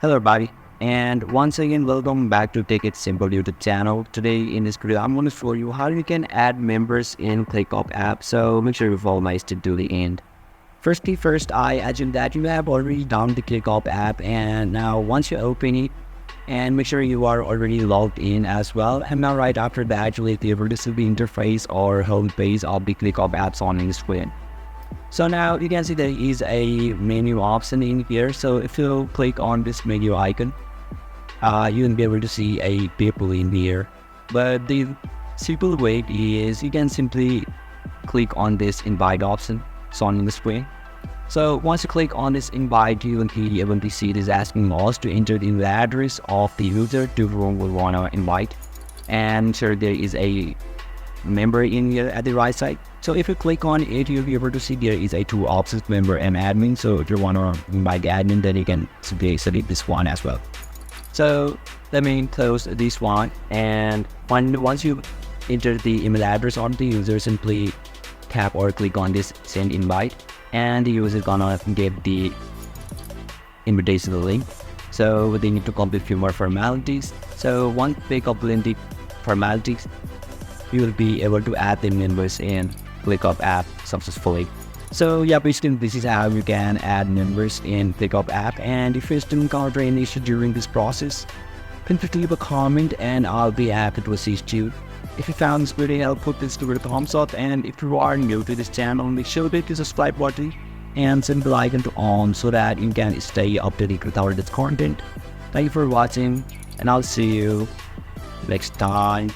Hello everybody, and once again welcome back to Take It Simple YouTube channel. Today in this video I'm going to show you how you can add members in ClickUp app, so make sure you follow my step to the end. First, I assume that you have already downloaded the ClickUp app, and now once you open it, and make sure you are already logged in as well. And now right after that you'll be able to see the interface or home page of the ClickUp apps on the screen. So now you can see there is a menu option in here. So if you click on this menu icon, you will be able to see a people in here. But the simple way is you can simply click on this invite option on the screen. So once you click on this invite, you will be able to see this asking us to enter in the address of the user to whom we want to invite. And sure, there is a member in here at the right side. So if you click on it, you'll be able to see there is a two options, member and admin. So if you want to invite the admin, then you can simply select this one as well. So let me close this one, and once you enter the email address of the user, simply tap or click on this send invite, and the user is gonna get the invitation link. So they need to complete a few more formalities. So once they complete the formalities, you will be able to add the members in ClickUp app successfully. So yeah, basically this is how you can add members in ClickUp app. And if you still encounter any issue during this process, feel free to leave a comment and I'll be happy to assist you. If you found this video helpful, please give it a thumbs up, and if you are new to this channel, make sure to hit the subscribe button and set the icon to on so that you can stay updated with our latest content. Thank you for watching, and I'll see you next time.